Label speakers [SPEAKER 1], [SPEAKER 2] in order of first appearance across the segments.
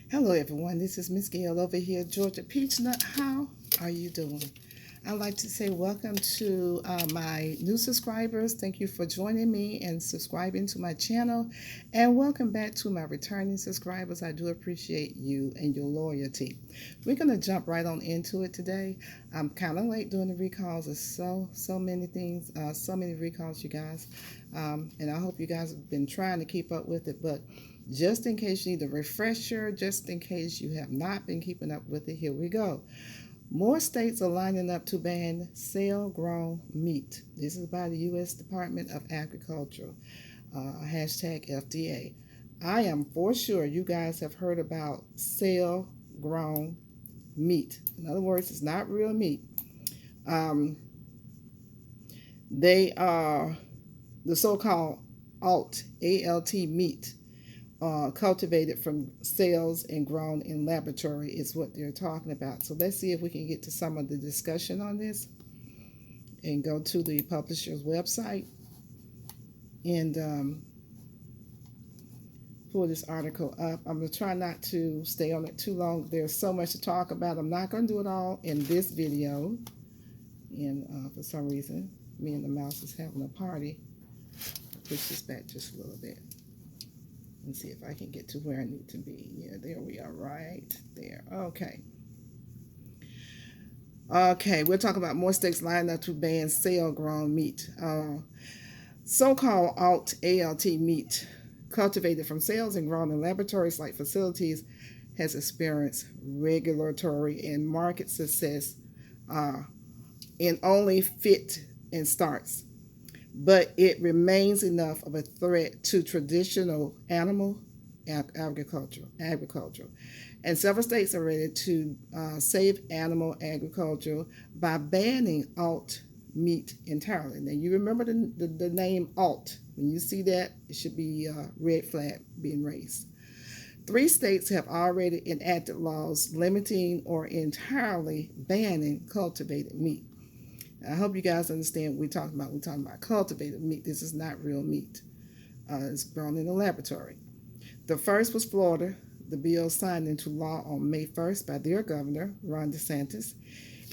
[SPEAKER 1] Hello everyone, this is Miss Gail over here, Georgia Peachnut. How are you doing? I'd like to say welcome to my new subscribers. Thank you for joining me and subscribing to my channel. And welcome back to my returning subscribers. I do appreciate you and your loyalty. We're going to jump right on into it today. I'm kind of late doing the recalls. There's so many things, so many recalls, you guys. And I hope you guys have been trying to keep up with it. But just in case you need a refresher, just in case you have not been keeping up with it, here we go. More states are lining up to ban cell-grown meat. This is by the U.S. Department of Agriculture, hashtag FDA. I am for sure you guys have heard about cell-grown meat. In other words, it's not real meat. They are the so-called alt, A-L-T meat. Cultivated from cells and grown in laboratory is what they're talking about. So let's see if we can get to some of the discussion on this and go to the publisher's website and pull this article up. I'm going to try not to stay on it too long. There's so much to talk about. I'm not going to do it all in this video. And for some reason, me and the mouse is having a party. I'll push this back just a little bit. And see if I can get to where I need to be. Yeah, there we are, right there. Okay. Okay, we're talking about more states lining up to ban cell-grown meat. So-called alt, A-L-T meat, cultivated from cells and grown in laboratories like facilities, has experienced regulatory and market success in only fit and starts. But it remains enough of a threat to traditional animal agriculture. And several states are ready to save animal agriculture by banning alt meat entirely. Now, you remember the name alt. When you see that, it should be a red flag being raised. 3 states have already enacted laws limiting or entirely banning cultivated meat. I hope you guys understand what we're talking about. We're talking about cultivated meat. This is not real meat. It's grown in a laboratory. The first was Florida. The bill signed into law on May 1st by their governor, Ron DeSantis.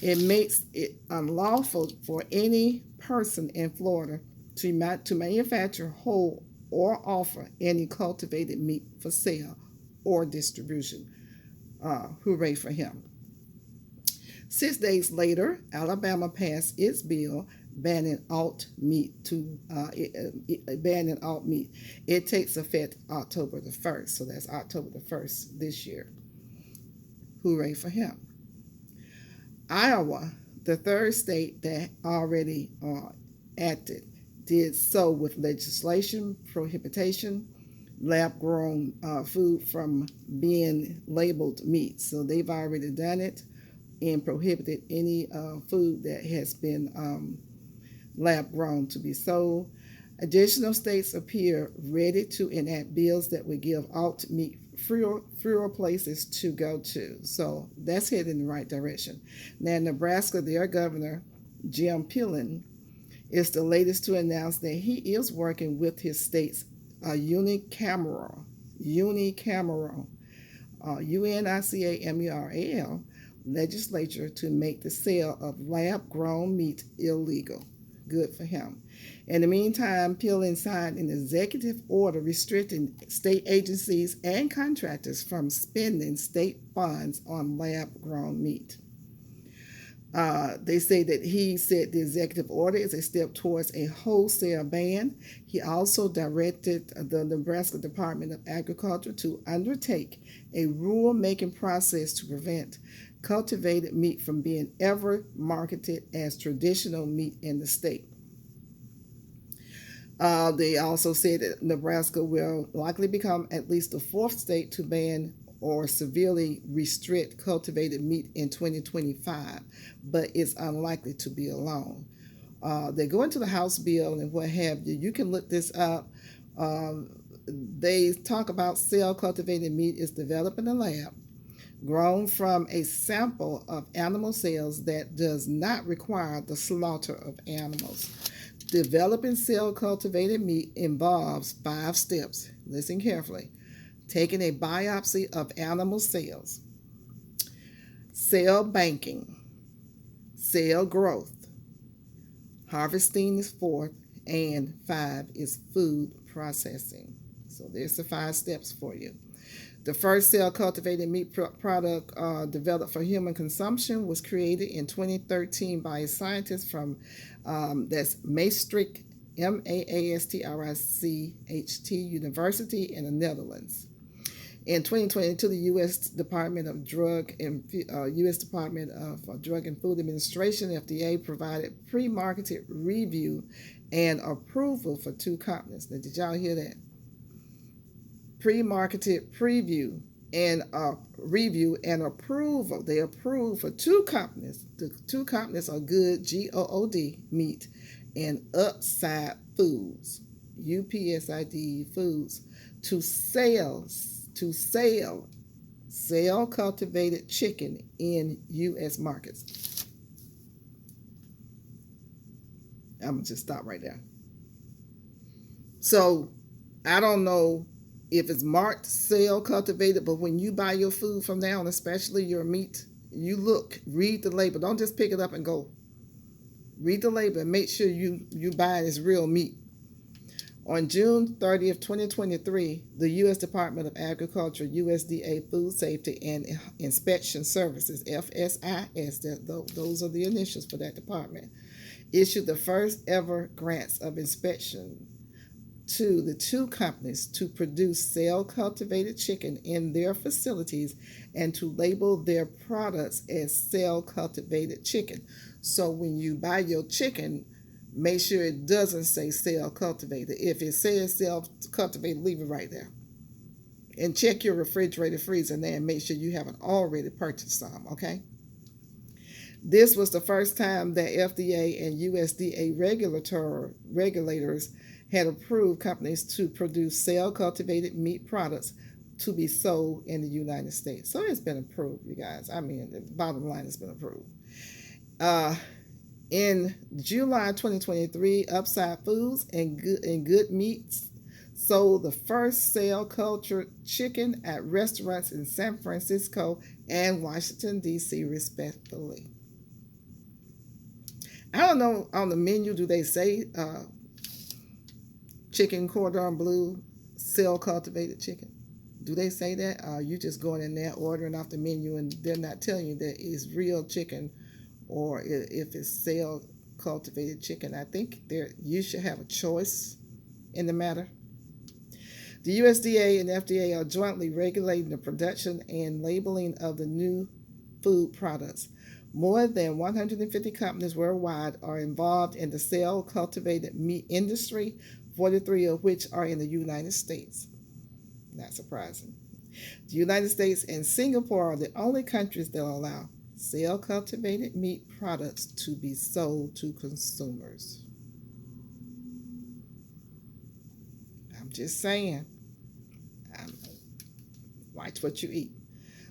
[SPEAKER 1] It makes it unlawful for any person in Florida to manufacture whole or offer any cultivated meat for sale or distribution. Hooray for him. 6 days later, Alabama passed its bill banning alt meat. It takes effect October the 1st, so that's October the 1st this year. Hooray for him. Iowa, the 3rd state that already acted, did so with legislation prohibition lab-grown food from being labeled meat. So they've already done it and prohibited any food that has been lab grown to be sold. Additional states appear ready to enact bills that would give alt meat fewer places to go to. So that's headed in the right direction. Now, Nebraska, their governor, Jim Pillen, is the latest to announce that he is working with his state's unicameral, UNICAMERAL, legislature to make the sale of lab-grown meat illegal. Good for him. In the meantime, Pillen signed an executive order restricting state agencies and contractors from spending state funds on lab-grown meat. They say that he said the executive order is a step towards a wholesale ban. He also directed the Nebraska Department of Agriculture to undertake a rule-making process to prevent cultivated meat from being ever marketed as traditional meat in the state. They also said that Nebraska will likely become at least the 4th state to ban or severely restrict cultivated meat in 2025, but it's unlikely to be alone. They go into the House bill and what have you. You can look this up. They talk about cell cultivated meat is developed in a lab, grown from a sample of animal cells that does not require the slaughter of animals. Developing cell cultivated meat involves 5 steps. Listen carefully. taking a biopsy of animal cells, cell banking, cell growth. Harvesting is 4th, and 5 is food processing. So there's the 5 steps for you. The first cell cultivated meat product developed for human consumption was created in 2013 by a scientist from that's Maastricht, Maastricht University in the Netherlands. In 2022, the U.S. Department of Drug and Food Administration (FDA) provided pre-marketed review and approval for 2 companies. Now, did y'all hear that? Pre-marketed preview and review and approval. They approved for 2 companies. The 2 companies are Good (GOOD) Meat and Upside Foods (UPSID) Foods to sell cultivated chicken in U.S. markets. I'm going to just stop right there. So, I don't know if it's marked cell cultivated, but when you buy your food from now on, especially your meat, you read the label. Don't just pick it up and go. Read the label and make sure you buy it as real meat. On June 30th, 2023, the U.S. Department of Agriculture, USDA Food Safety and Inspection Services, FSIS, those are the initials for that department, issued the first ever grants of inspection to the 2 companies to produce cell-cultivated chicken in their facilities and to label their products as cell-cultivated chicken. So when you buy your chicken, make sure it doesn't say cell-cultivated. If it says cell-cultivated, leave it right there. And check your refrigerator freezer there and make sure you haven't already purchased some, okay? This was the first time that FDA and USDA regulators had approved companies to produce cell-cultivated meat products to be sold in the United States. So it's been approved, you guys. I mean, the bottom line has been approved. In July 2023, Upside Foods and Good Meats sold the first cell-cultured chicken at restaurants in San Francisco and Washington, D.C., respectively. I don't know, on the menu, do they say chicken cordon bleu, cell-cultivated chicken? Do they say that? Are you just going in there ordering off the menu and they're not telling you that it's real chicken or if it's cell-cultivated chicken? I think you should have a choice in the matter. The USDA and FDA are jointly regulating the production and labeling of the new food products. More than 150 companies worldwide are involved in the cell-cultivated meat industry, 43 of which are in the United States. Not surprising. The United States and Singapore are the only countries that allow cell-cultivated meat products to be sold to consumers. I'm just saying. Watch what you eat.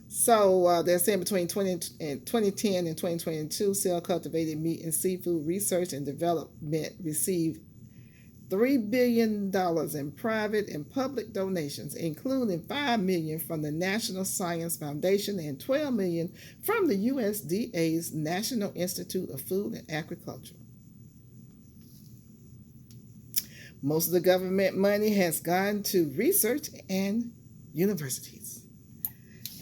[SPEAKER 1] So they're saying between 2010 and 2022, cell-cultivated meat and seafood research and development received $3 billion in private and public donations, including $5 million from the National Science Foundation and $12 million from the USDA's National Institute of Food and Agriculture. Most of the government money has gone to research and universities.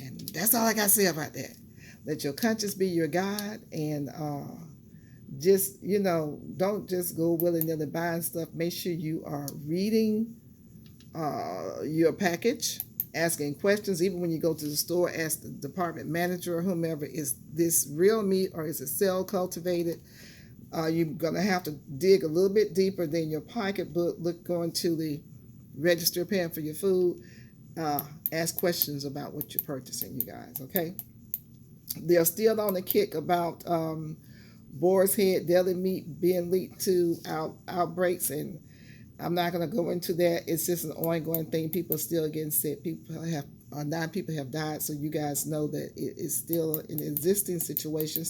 [SPEAKER 1] And that's all I got to say about that. Let your conscience be your guide, and just, don't just go willy-nilly buying stuff. Make sure you are reading your package, asking questions. Even when you go to the store, ask the department manager or whomever, is this real meat or is it cell-cultivated? You're going to have to dig a little bit deeper than your pocketbook. Going to the register paying for your food. Ask questions about what you're purchasing, you guys, okay? They're still on the kick about boar's head deli meat being linked to outbreaks, and I'm not going to go into that. It's just an ongoing thing. People are still getting sick. 9 people have died, so you guys know that it is still an existing situation.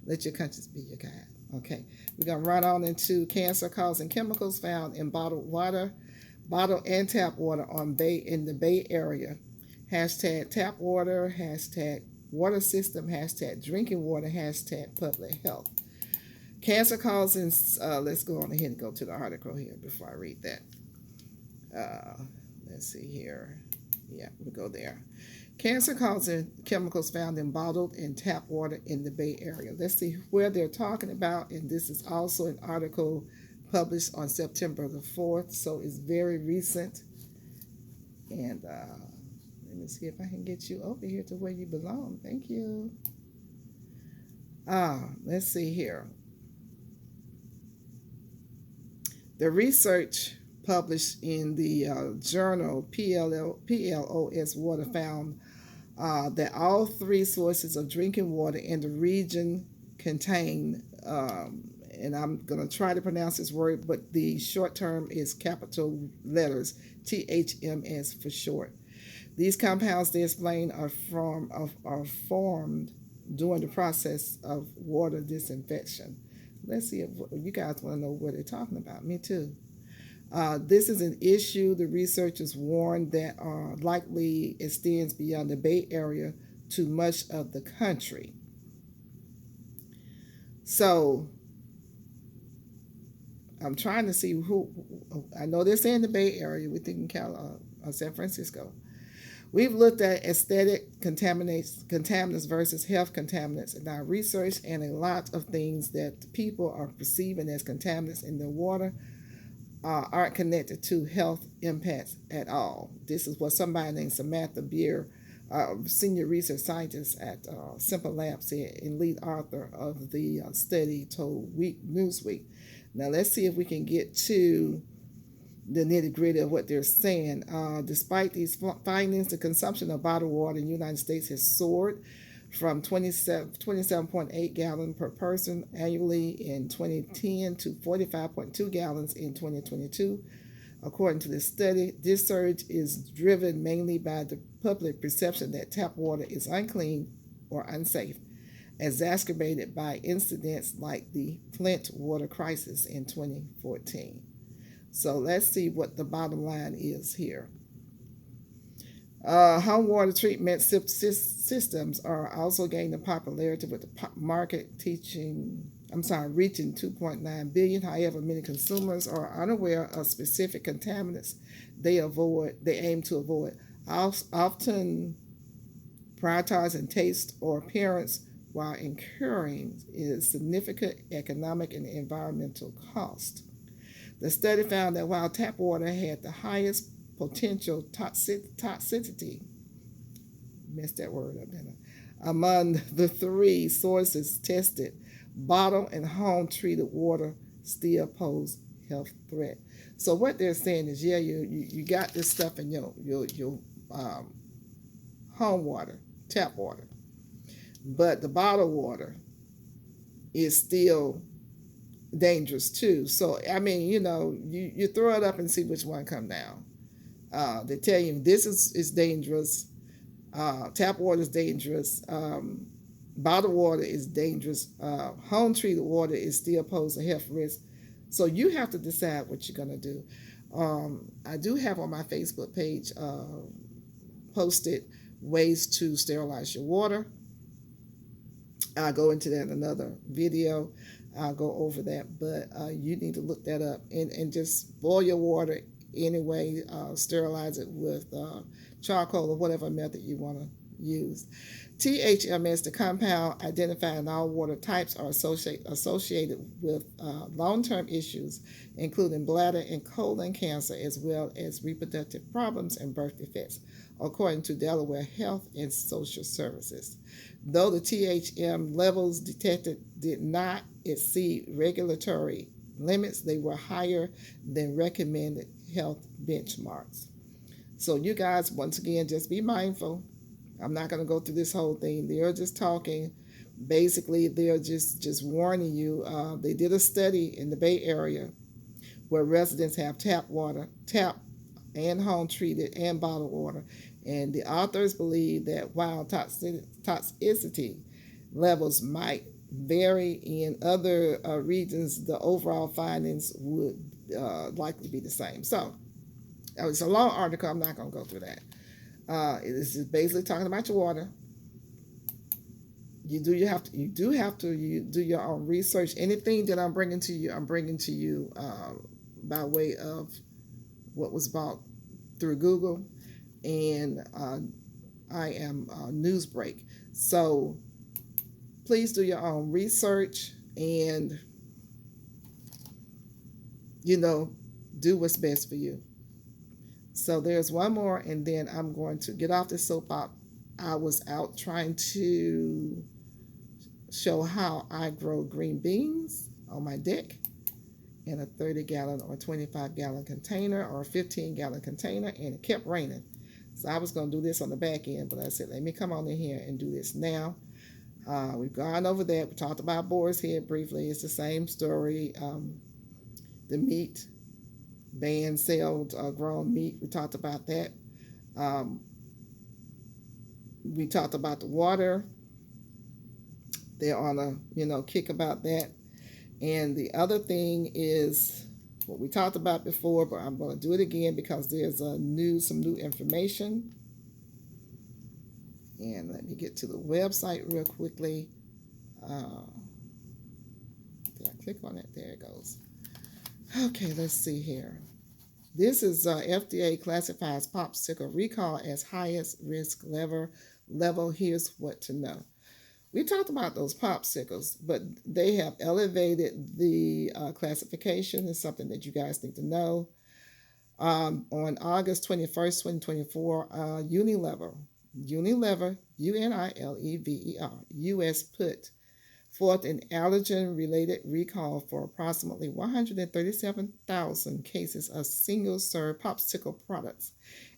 [SPEAKER 1] Let your conscience be your guide. Okay, we're going to run on into cancer-causing chemicals found in bottled water. bottled and tap water in the Bay Area. Hashtag tap water, hashtag water system, hashtag drinking water, hashtag public health. Cancer causing, let's go on ahead and go to the article here before I read that. Let's see here. Yeah, we'll go there. Cancer causing chemicals found in bottled and tap water in the Bay Area. Let's see where they're talking about. And this is also an article published on September the 4th. So it's very recent. And let me see if I can get you over here to where you belong. Thank you. Let's see here. The research published in the journal PLOS Water found that all three sources of drinking water in the region contain, and I'm going to try to pronounce this word, but the short term is capital letters, THMS for short. These compounds, they explain, are formed during the process of water disinfection. Let's see if you guys want to know what they're talking about. Me too. This is an issue the researchers warned that likely extends beyond the Bay Area to much of the country. So I'm trying to see who. I know they're saying the Bay Area. We're thinking San Francisco. We've looked at aesthetic contaminants versus health contaminants in our research, and a lot of things that people are perceiving as contaminants in their water aren't connected to health impacts at all. This is what somebody named Samantha Beer, senior research scientist at Simple Lab, said, and lead author of the study, told Newsweek. Now let's see if we can get to the nitty-gritty of what they're saying. Despite these findings, the consumption of bottled water in the United States has soared from 27.8 gallons per person annually in 2010 to 45.2 gallons in 2022. According to this study, this surge is driven mainly by the public perception that tap water is unclean or unsafe, exacerbated by incidents like the Flint water crisis in 2014. So let's see what the bottom line is here. Home water treatment systems are also gaining popularity, with the market reaching 2.9 billion. However, many consumers are unaware of specific contaminants they aim to avoid, often prioritizing taste or appearance while incurring significant economic and environmental cost. The study found that while tap water had the highest potential toxicity, messed that word up, didn't I? Among the three sources tested, bottled and home treated water still pose health threat. So what they're saying is, yeah, you got this stuff in your home water, tap water, but the bottled water is still dangerous too. So I mean, you throw it up and see which one come down. They tell you this is dangerous. Tap water is dangerous. Bottled water is dangerous. Home treated water is still pose a health risk. So you have to decide what you're gonna do. I do have on my Facebook page posted ways to sterilize your water. I'll go into that in another video. I'll go over that, but you need to look that up and just boil your water anyway. Sterilize it with charcoal or whatever method you want to use. THMS, the compound identified in all water types, are associated with long-term issues, including bladder and colon cancer, as well as reproductive problems and birth defects, according to Delaware Health and Social Services. Though the THM levels detected did not exceed regulatory limits, they were higher than recommended health benchmarks. So you guys, once again, just be mindful. I'm not going to go through this whole thing. They're just talking. Basically, they're just warning you. They did a study in the Bay Area where residents have tap and home treated and bottled water. And the authors believe that while toxicity levels might vary in other regions, the overall findings would likely be the same. So It's a long article. I'm not going to go through that. It is just basically talking about your water. You do have to you do your own research. Anything that I'm bringing to you by way of what was bought through Google, and I am Newsbreak. So please do your own research and you know do what's best for you. So there's one more, and then I'm going to get off the soapbox. I was out trying to show how I grow green beans on my deck in a 30-gallon or 25-gallon container or a 15-gallon container, and it kept raining. So I was going to do this on the back end, but I said, let me come on in here and do this now. We've gone over that. We talked about boar's head briefly. It's the same story. The meat, ban sale grown meat. We talked about that. Um, we talked about the water. They're on a kick about that. And the other thing is what we talked about before, but I'm going to do it again because there's some new information. And let me get to the website real quickly. Did I click on it? There it goes. Okay, let's see here. This is FDA classifies popsicle recall as highest risk level. Here's what to know. We talked about those popsicles, but they have elevated the classification. It's something that you guys need to know. On August 21st, 2024, Unilever, Unilever, Unilever, U.S. put forth an allergen-related recall for approximately 137,000 cases of single-serve popsicle products,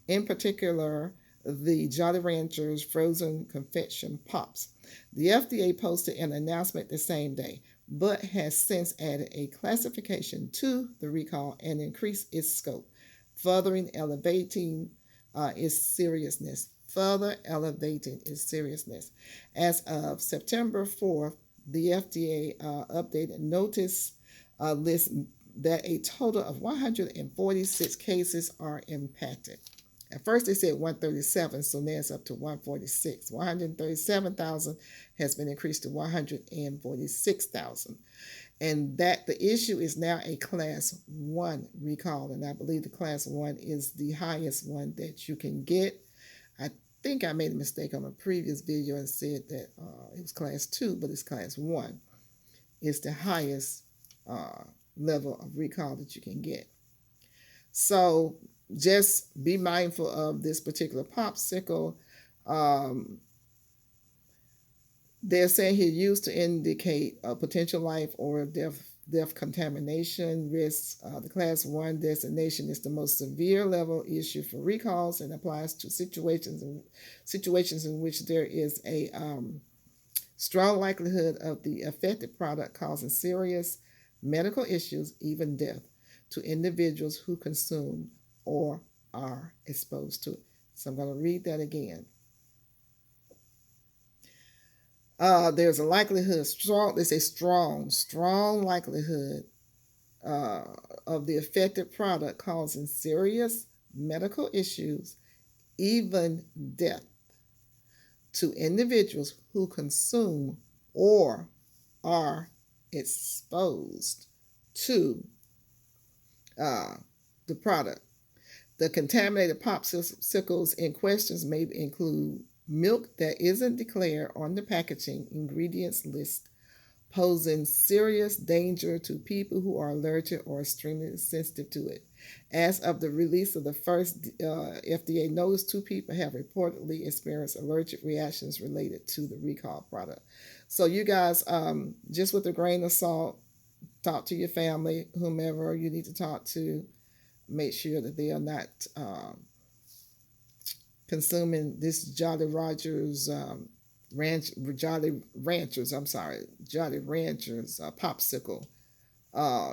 [SPEAKER 1] in particular the Jolly Ranchers frozen confection pops. The FDA posted an announcement the same day, but has since added a classification to the recall and increased its scope, further elevating its seriousness. As of September 4th, the FDA updated notice list that a total of 146 cases are impacted. At first they said 137, so now it's up to 146. 137,000 has been increased to 146,000. And that the issue is now a class 1 recall, and I believe the class 1 is the highest one that you can get. I think I made a mistake on a previous video and said that it was class 2, but it's class 1. It's the highest level of recall that you can get. So just be mindful of this particular popsicle. They're saying here used to indicate a potential life or death contamination risks. The class 1 designation is the most severe level issue for recalls and applies to situations in which there is a strong likelihood of the affected product causing serious medical issues, even death, to individuals who consume or are exposed to it. So I'm going to read that again. There's a likelihood, they say strong likelihood of the affected product causing serious medical issues, even death, to individuals who consume or are exposed to the product. The contaminated popsicles in questions may include milk that isn't declared on the packaging ingredients list, posing serious danger to people who are allergic or extremely sensitive to it. As of the release of the first FDA notice, 2 people have reportedly experienced allergic reactions related to the recall product. So you guys, just with a grain of salt, talk to your family, whomever you need to talk to. Make sure that they are not consuming this Jolly Ranchers popsicle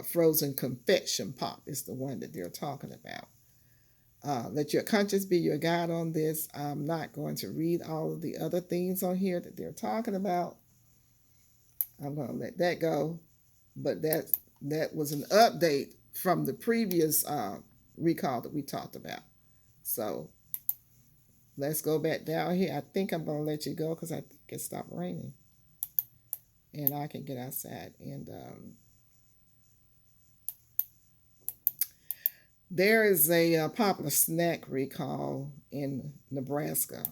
[SPEAKER 1] frozen confection pop is the one that they're talking about. Let your conscience be your guide on this. I'm not going to read all of the other things on here that they're talking about. I'm going to let that go. But that was an update from the previous recall that we talked about. So let's go back down here. I think I'm going to let you go because I think it stopped raining. And I can get outside. And there is a popular snack recall in Nebraska.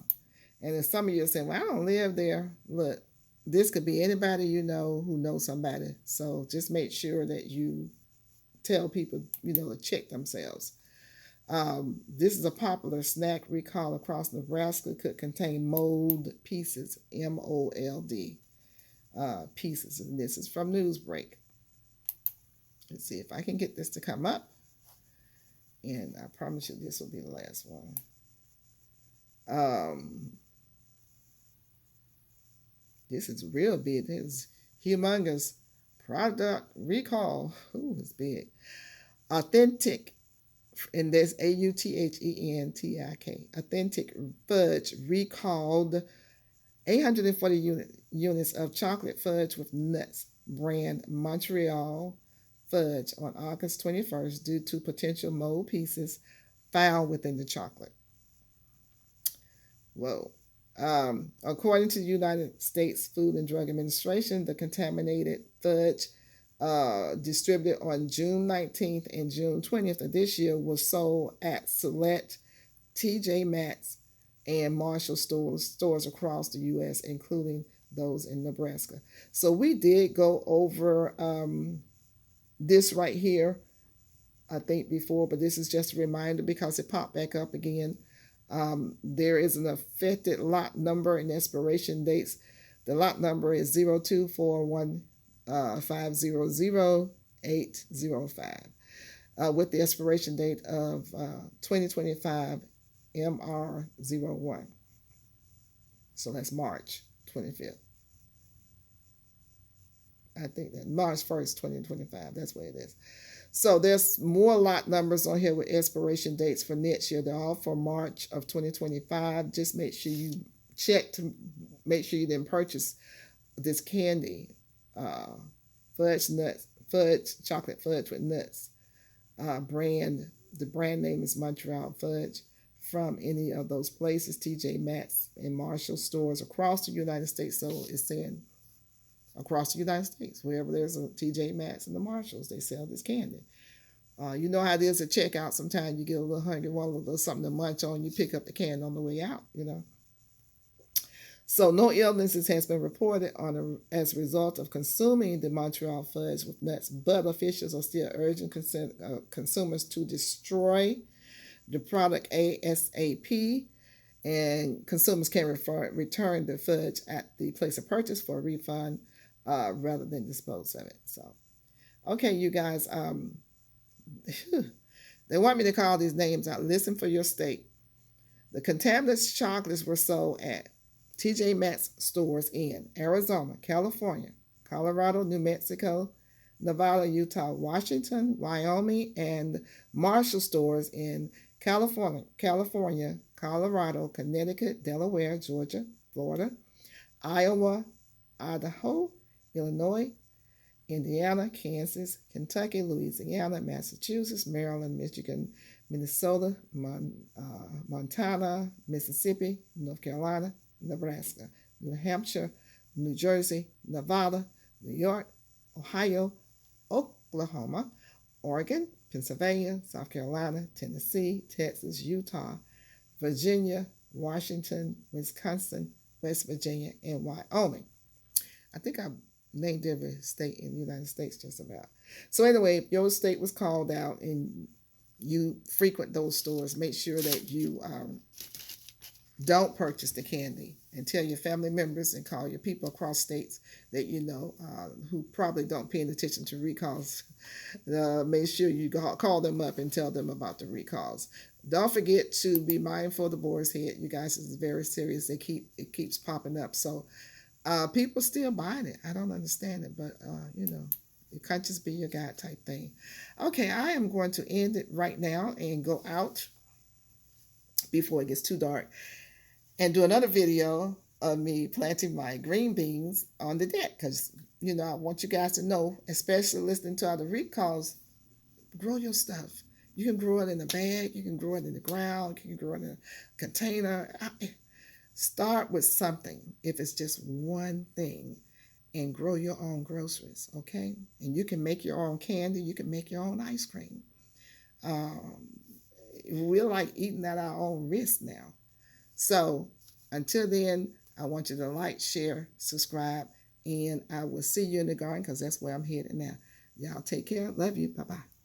[SPEAKER 1] And then some of you are saying, well, I don't live there. Look, this could be anybody you know who knows somebody. So just make sure that you tell people, to check themselves. This is a popular snack recall across Nebraska. Could contain mold pieces, MOLD pieces. And this is from Newsbreak. Let's see if I can get this to come up. And I promise you this will be the last one. This is real big. This is humongous. Product recall. Ooh, it's big. Authentic, and there's AUTHENTIK. Authentic fudge recalled 840 units of chocolate fudge with nuts brand Montreal fudge on August 21st due to potential mold pieces found within the chocolate. Whoa. According to the United States Food and Drug Administration, the contaminated fudge distributed on June 19th and June 20th of this year was sold at select TJ Maxx and Marshall stores across the U.S., including those in Nebraska. So we did go over this right here, I think, before, but this is just a reminder because it popped back up again. There is an affected lot number and expiration dates. The lot number is 0241500805 with the expiration date of 2025 MR01. So that's March 25th. I think that March 1st, 2025. That's what it is. So there's more lot numbers on here with expiration dates for next year. They're all for March of 2025. Just make sure you check to make sure you didn't purchase this candy, chocolate fudge with nuts. The brand name is Montreal Fudge from any of those places, TJ Maxx and Marshall stores across the United States. So it's saying across the United States, wherever there's a TJ Maxx and the Marshalls, they sell this candy. You know how it is at checkout. Sometimes you get a little hungry, want a little something to munch on, you pick up the candy on the way out, So no illnesses has been reported as a result of consuming the Montreal fudge with nuts, but officials are still urging consumers to destroy the product ASAP, and consumers can return the fudge at the place of purchase for a refund rather than dispose of it. So, okay, you guys, they want me to call these names out. Listen for your state. The contaminated chocolates were sold at TJ Maxx stores in Arizona, California, Colorado, New Mexico, Nevada, Utah, Washington, Wyoming, and Marshall stores in California, Colorado, Connecticut, Delaware, Georgia, Florida, Iowa, Idaho, Illinois, Indiana, Kansas, Kentucky, Louisiana, Massachusetts, Maryland, Michigan, Minnesota, Montana, Mississippi, North Carolina, Nebraska, New Hampshire, New Jersey, Nevada, New York, Ohio, Oklahoma, Oregon, Pennsylvania, South Carolina, Tennessee, Texas, Utah, Virginia, Washington, Wisconsin, West Virginia, and Wyoming. I think I named every state in the United States just about. So anyway, if your state was called out and you frequent those stores, make sure that you don't purchase the candy, and tell your family members and call your people across states that you know who probably don't pay attention to recalls. Make sure you call them up and tell them about the recalls. Don't forget to be mindful of the boar's head. You guys, this is very serious. It keeps popping up. So people still buying it. I don't understand it, but it can't just be your guide type thing. Okay, I am going to end it right now and go out before it gets too dark and do another video of me planting my green beans on the deck, because I want you guys to know, especially listening to all the recalls, grow your stuff. You can grow it in a bag. You can grow it in the ground. You can grow it in a container. Start with something, if it's just one thing, and grow your own groceries, okay? And you can make your own candy. You can make your own ice cream. Um, we're like eating at our own risk now. So until then, I want you to like, share, subscribe, and I will see you in the garden because that's where I'm headed now. Y'all take care. Love you. Bye-bye.